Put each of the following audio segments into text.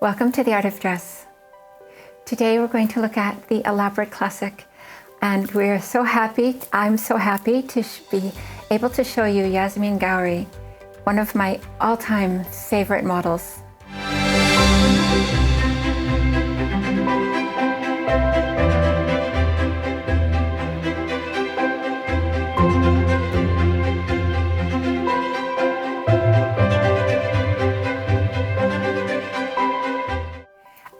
Welcome to the Art of Dress. Today we're going to look at the elaborate classic, and we're so happy, I'm so happy to be able to show you Yasmeen Ghauri, one of my all-time favorite models.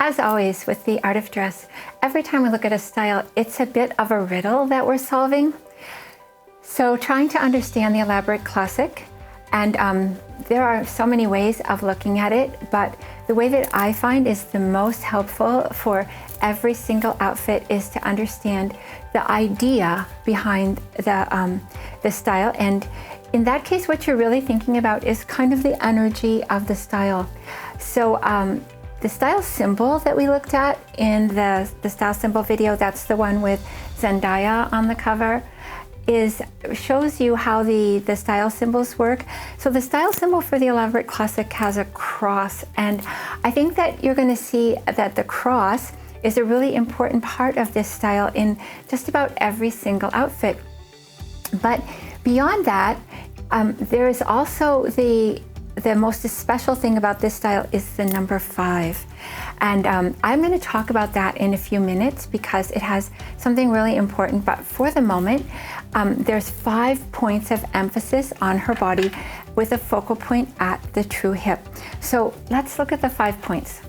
As always with the Art of Dress, every time we look at a style, it's a bit of a riddle that we're solving. So trying to understand the elaborate classic, and there are so many ways of looking at it, but the way that I find is the most helpful for every single outfit is to understand the idea behind the style. And in that case, what you're really thinking about is kind of the energy of the style. So the style symbol that we looked at in the style symbol video, that's the one with Zendaya on the cover, shows you how the style symbols work. So the style symbol for the elaborate classic has a cross, and I think that you're going to see that the cross is a really important part of this style in just about every single outfit. But beyond that, there is also the most special thing about this style is the number 5. And I'm going to talk about that in a few minutes because it has something really important. But for the moment, there's 5 points of emphasis on her body with a focal point at the true hip. So let's look at the 5 points.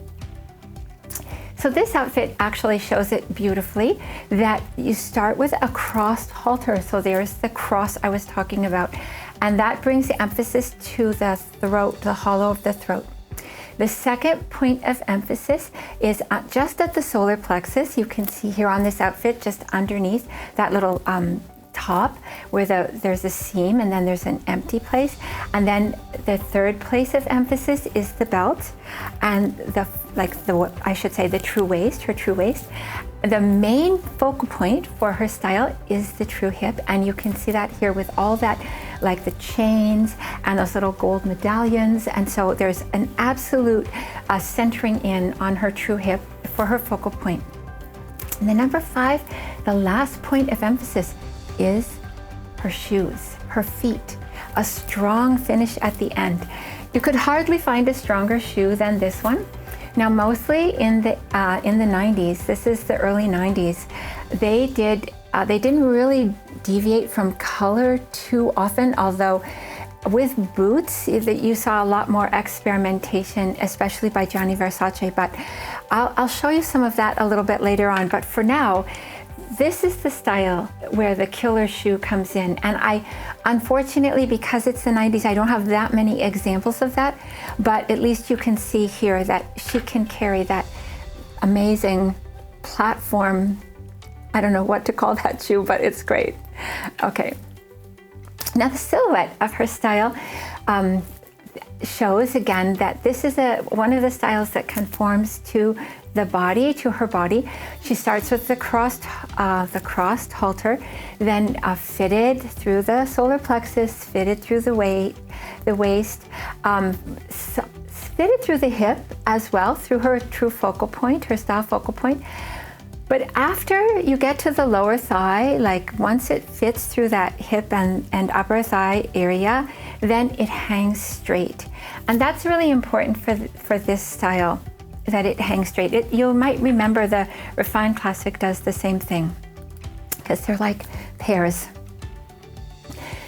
So this outfit actually shows it beautifully, that you start with a crossed halter. So there's the cross I was talking about. And that brings the emphasis to the throat, the hollow of the throat. The second point of emphasis is just at the solar plexus. You can see here on this outfit, just underneath that little top where there's a seam and then there's an empty place. And then the third place of emphasis is the belt and the true waist, her true waist. The main focal point for her style is the true hip, and you can see that here with all that, like the chains and those little gold medallions. And so there's an absolute centering in on her true hip for her focal point. And the number 5, the last point of emphasis is her shoes, her feet, a strong finish at the end. You could hardly find a stronger shoe than this one. Now, mostly in the 90s, this is the early 90s, they didn't really deviate from color too often, although with boots, you saw a lot more experimentation, especially by Gianni Versace, but I'll show you some of that a little bit later on. But for now, this is the style where the killer shoe comes in. And unfortunately, because it's the 90s, I don't have that many examples of that, but at least you can see here that she can carry that amazing platform. I don't know what to call that shoe, but it's great. Okay. Now the silhouette of her style shows again that this is one of the styles that conforms to the body, to her body. She starts with the crossed halter, then fitted through the solar plexus, fitted through the waist, fitted through the hip as well, through her true focal point, her style focal point. But after you get to the lower thigh, like once it fits through that hip and upper thigh area, then it hangs straight. And that's really important for this style, that it hangs straight. You might remember the refined classic does the same thing because they're like pairs.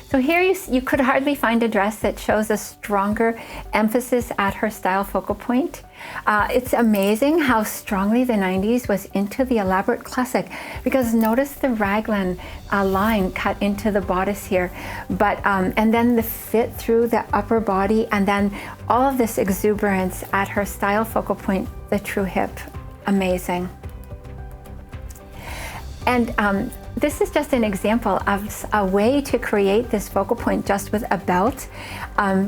So here you could hardly find a dress that shows a stronger emphasis at her style focal point. It's amazing how strongly the 90s was into the elaborate classic, because notice the raglan line cut into the bodice here, but and then the fit through the upper body, and then all of this exuberance at her style focal point, the true hip. Amazing. And this is just an example of a way to create this focal point just with a belt,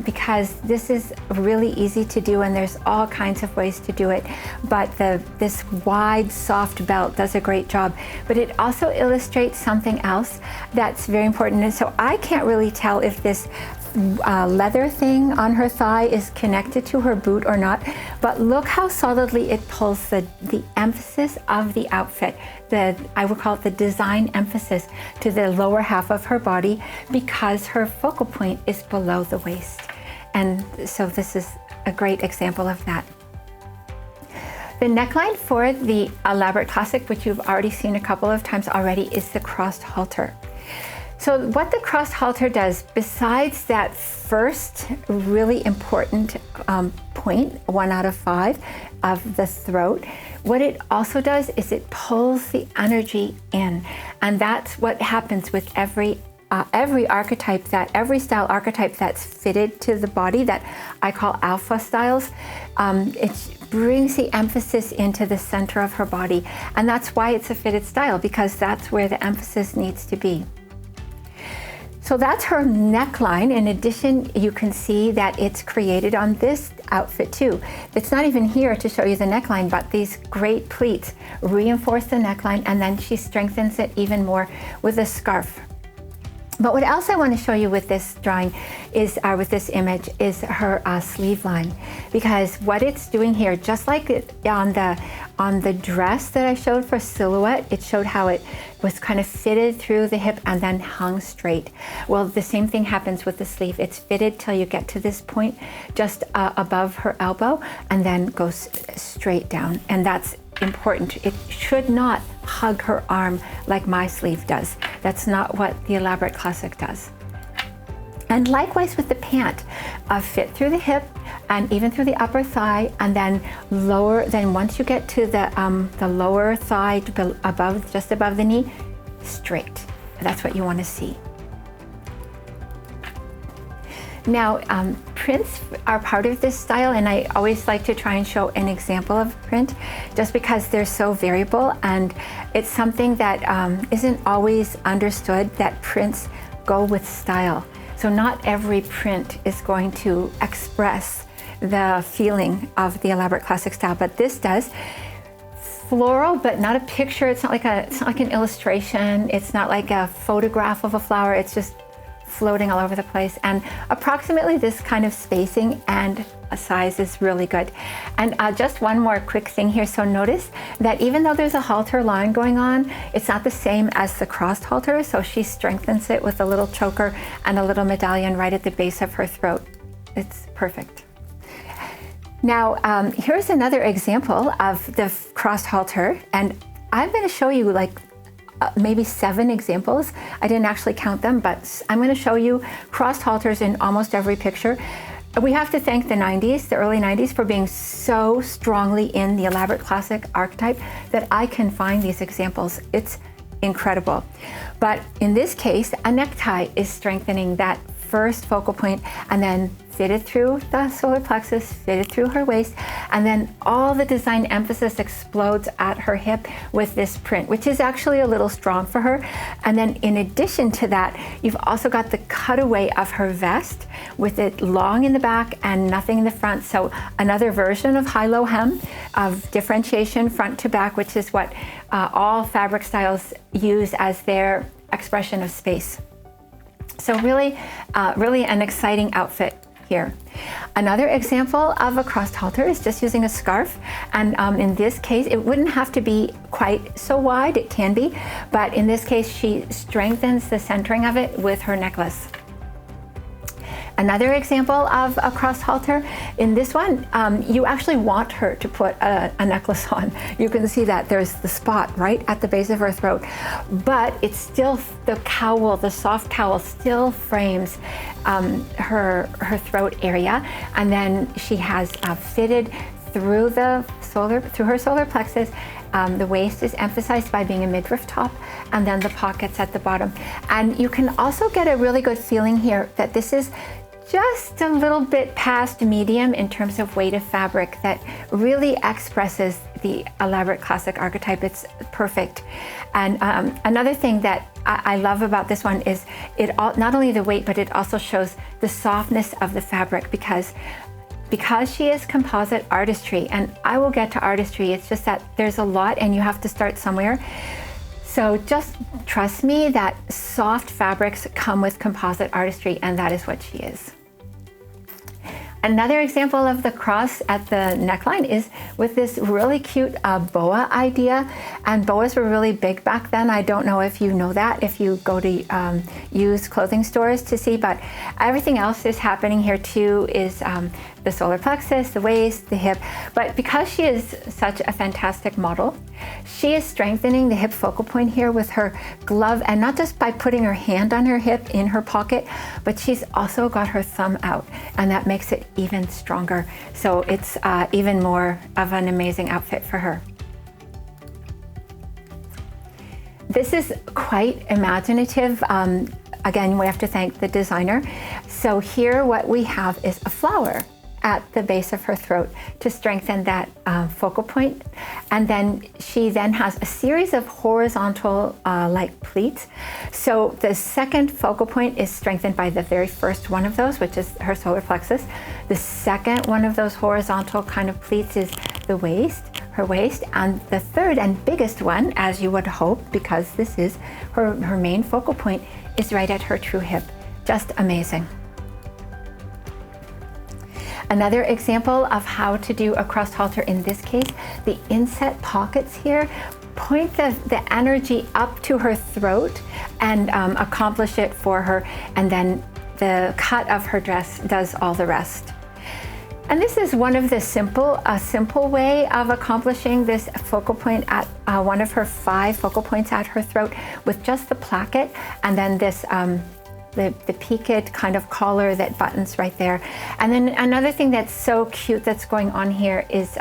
because this is really easy to do and there's all kinds of ways to do it. But this wide, soft belt does a great job. But it also illustrates something else that's very important. And so I can't really tell if this leather thing on her thigh is connected to her boot or not, but look how solidly it pulls the emphasis of the outfit, I would call it the design emphasis, to the lower half of her body, because her focal point is below the waist. And so this is a great example of that. The neckline for the elaborate classic, which you've already seen a couple of times already, is the crossed halter. So what the crossed halter does, besides that first really important point, 1 out of 5 of the throat, what it also does is it pulls the energy in. And that's what happens with every archetype, every style archetype that's fitted to the body, that I call alpha styles. It brings the emphasis into the center of her body. And that's why it's a fitted style, because that's where the emphasis needs to be. So that's her neckline. In addition, you can see that it's created on this outfit too. It's not even here to show you the neckline, but these great pleats reinforce the neckline, and then she strengthens it even more with a scarf. But what else I want to show you with this drawing is, with this image, is her sleeve line, because what it's doing here, just like on the dress that I showed for silhouette, it showed how it was kind of fitted through the hip and then hung straight. Well, the same thing happens with the sleeve. It's fitted till you get to this point, just above her elbow, and then goes straight down. And that's important. It should not hug her arm like my sleeve does. That's not what the elaborate classic does. And likewise with the pant, fit through the hip and even through the upper thigh, and then lower. Then once you get to the lower thigh, above, just above the knee, straight. That's what you want to see. Now, prints are part of this style, and I always like to try and show an example of print, just because they're so variable, and it's something that isn't always understood, that prints go with style. So not every print is going to express the feeling of the elaborate classic style, but this does. Floral, but not a picture. It's not like an illustration. It's not like a photograph of a flower. It's just floating all over the place, and approximately this kind of spacing and a size is really good. And just one more quick thing here. So notice that even though there's a halter line going on, it's not the same as the crossed halter. So she strengthens it with a little choker and a little medallion right at the base of her throat. It's perfect. Now, here's another example of the crossed halter, and I'm going to show you like maybe 7 examples. I didn't actually count them, but I'm going to show you crossed halters in almost every picture. We have to thank the 90s, the early 90s, for being so strongly in the elaborate classic archetype that I can find these examples. It's incredible. But in this case, a necktie is strengthening that first focal point, and then fitted through the solar plexus, fitted through her waist, and then all the design emphasis explodes at her hip with this print, which is actually a little strong for her. And then in addition to that, you've also got the cutaway of her vest with it long in the back and nothing in the front. So another version of high-low hem, of differentiation front to back, which is what all fabric styles use as their expression of space. So really an exciting outfit here. Another example of a crossed halter is just using a scarf, and in this case it wouldn't have to be quite so wide. It can be, but in this case she strengthens the centering of it with her necklace. Another example of a crossed halter, in this one, you actually want her to put a necklace on. You can see that there's the spot right at the base of her throat, but it's still, the cowl, the soft cowl still frames her throat area, and then she has fitted through her solar plexus. The waist is emphasized by being a midriff top, and then the pockets at the bottom. And you can also get a really good feeling here that this is just a little bit past medium in terms of weight of fabric that really expresses the elaborate classic archetype. It's perfect. And another thing that I love about this one is not only the weight, but it also shows the softness of the fabric, because she is composite artistry, and I will get to artistry. It's just that there's a lot and you have to start somewhere. So just trust me that soft fabrics come with composite artistry, and that is what she is. Another example of the cross at the neckline is with this really cute boa idea. And boas were really big back then. I don't know if you know that, if you go to used clothing stores to see, but everything else is happening here too, is the solar plexus, the waist, the hip. But because she is such a fantastic model, she is strengthening the hip focal point here with her glove, and not just by putting her hand on her hip in her pocket, but she's also got her thumb out, and that makes it even stronger. So it's even more of an amazing outfit for her. This is quite imaginative. Again, we have to thank the designer. So here what we have is a flower at the base of her throat to strengthen that focal point. And then she then has a series of horizontal like pleats. So the second focal point is strengthened by the very first one of those, which is her solar plexus. The second one of those horizontal kind of pleats is the waist, her waist. And the third and biggest one, as you would hope, because this is her main focal point, is right at her true hip. Just amazing. Another example of how to do a crossed halter, in this case, the inset pockets here point the energy up to her throat and accomplish it for her, and then the cut of her dress does all the rest. And this is one of the simple way of accomplishing this focal point at one of her 5 focal points at her throat, with just the placket and then this the peaked kind of collar that buttons right there. And then another thing that's so cute that's going on here is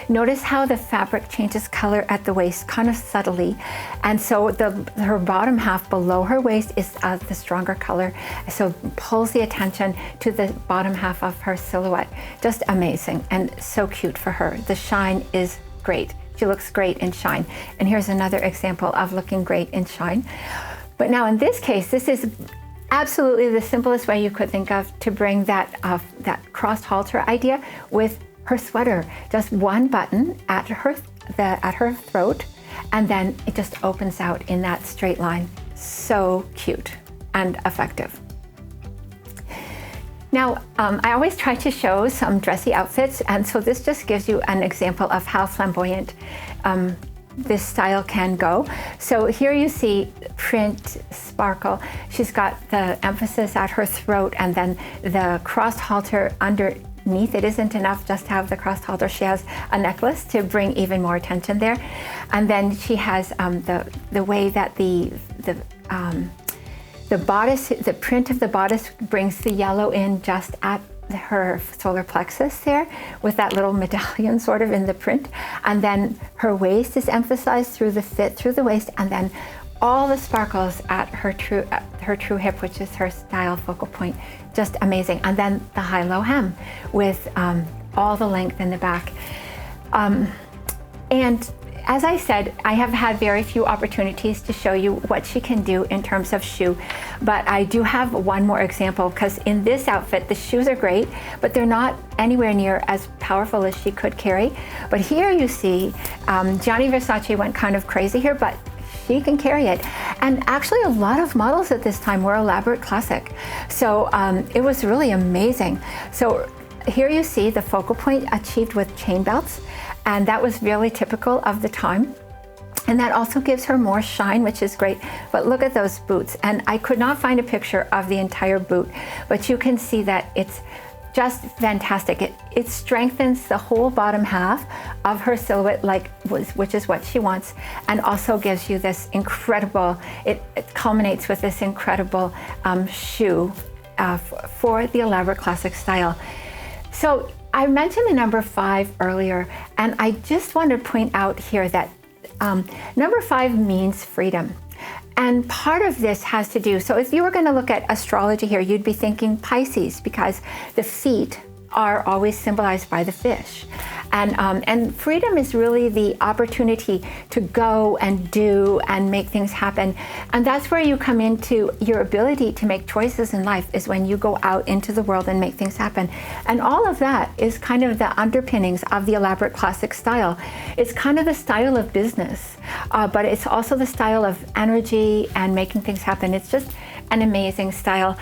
notice how the fabric changes color at the waist, kind of subtly. And so her bottom half below her waist is the stronger color. So pulls the attention to the bottom half of her silhouette. Just amazing and so cute for her. The shine is great. She looks great in shine. And here's another example of looking great in shine. But now in this case, this is absolutely the simplest way you could think of to bring that crossed halter idea with her sweater. Just one button at her throat, and then it just opens out in that straight line. So cute and effective. Now, I always try to show some dressy outfits, and so this just gives you an example of how flamboyant this style can go. So here you see print, sparkle. She's got the emphasis at her throat, and then the crossed halter underneath. It isn't enough just to have the crossed halter. She has a necklace to bring even more attention there. And then she has the way that the bodice, the print of the bodice brings the yellow in just at her solar plexus there, with that little medallion sort of in the print. And then her waist is emphasized through the fit through the waist, and then all the sparkles at her true hip, which is her style focal point. Just amazing. And then the high-low hem with all the length in the back. And as I said, I have had very few opportunities to show you what she can do in terms of shoe, but I do have one more example, because in this outfit, the shoes are great, but they're not anywhere near as powerful as she could carry. But here you see, Gianni Versace went kind of crazy here, but she can carry it. And actually a lot of models at this time were elaborate classic. So it was really amazing. So here you see the focal point achieved with chain belts, and that was really typical of the time. And that also gives her more shine, which is great. But look at those boots. And I could not find a picture of the entire boot, but you can see that it's just fantastic. It strengthens the whole bottom half of her silhouette, which is what she wants, and also gives you this incredible, it culminates with this incredible shoe for the elaborate classic style. So I mentioned the number 5 earlier, and I just want to point out here that number 5 means freedom. And part of this has to do, so if you were going to look at astrology here, you'd be thinking Pisces, because the feet are always symbolized by the fish. And freedom is really the opportunity to go and do and make things happen. And that's where you come into your ability to make choices in life, is when you go out into the world and make things happen. And all of that is kind of the underpinnings of the elaborate classic style. It's kind of the style of business, but it's also the style of energy and making things happen. It's just an amazing style,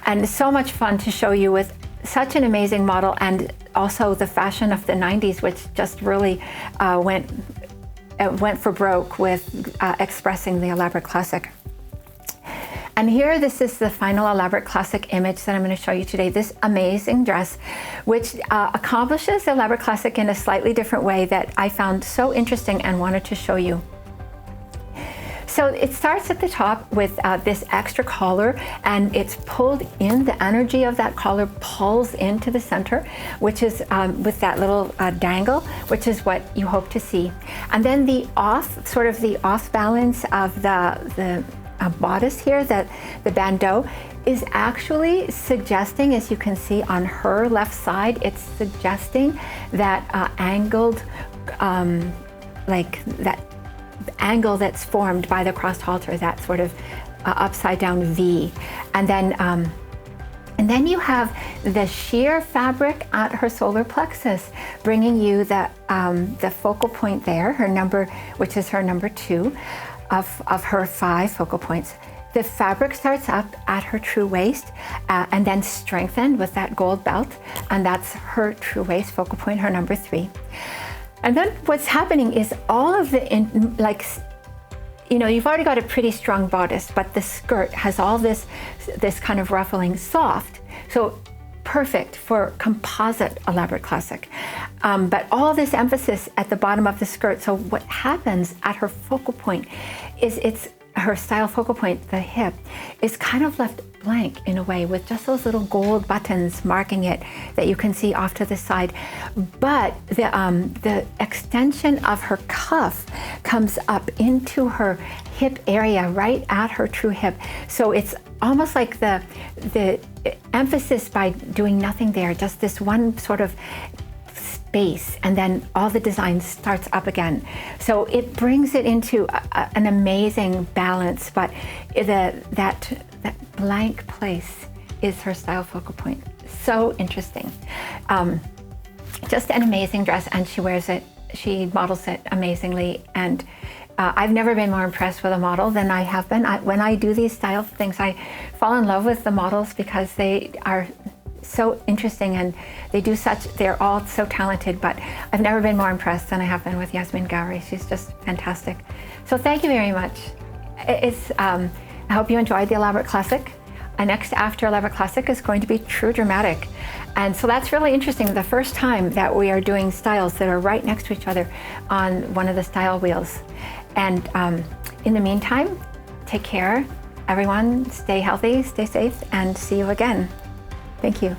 and so much fun to show you with such an amazing model, and also the fashion of the 90s, which just really went for broke with expressing the elaborate classic. And here, this is the final elaborate classic image that I'm going to show you today. This amazing dress, which accomplishes the elaborate classic in a slightly different way that I found so interesting and wanted to show you. So it starts at the top with this extra collar, and it's pulled in. The energy of that collar pulls into the center, which is with that little dangle, which is what you hope to see. And then the off balance of the bodice here, that the bandeau, is actually suggesting, as you can see on her left side, it's suggesting that angled, like that angle that's formed by the crossed halter, that sort of upside down V. And then you have the sheer fabric at her solar plexus, bringing you the focal point there, her number, which is her number 2 of her 5 focal points. The fabric starts up at her true waist and then strengthened with that gold belt, and that's her true waist focal point, her number 3. And then what's happening is all of you've already got a pretty strong bodice, but the skirt has all this kind of ruffling, soft, so perfect for composite elaborate classic. But all this emphasis at the bottom of the skirt. So what happens at her focal point is her style focal point, the hip, is kind of left blank in a way, with just those little gold buttons marking it that you can see off to the side. But the extension of her cuff comes up into her hip area, right at her true hip. So it's almost like the emphasis by doing nothing there, just this one sort of base, and then all the design starts up again. So it brings it into an amazing balance, but that blank place is her style focal point. So interesting. Just an amazing dress, and she wears it, she models it amazingly, and I've never been more impressed with a model than I have been. When I do these style things, I fall in love with the models because they are so interesting, and they're all so talented, but I've never been more impressed than I have been with Yasmeen Ghauri. She's just fantastic. So thank you very much. I hope you enjoyed the elaborate classic. Next after elaborate classic is going to be true dramatic. And so that's really interesting. The first time that we are doing styles that are right next to each other on one of the style wheels. And in the meantime, take care, everyone. Stay healthy, stay safe, and see you again. Thank you.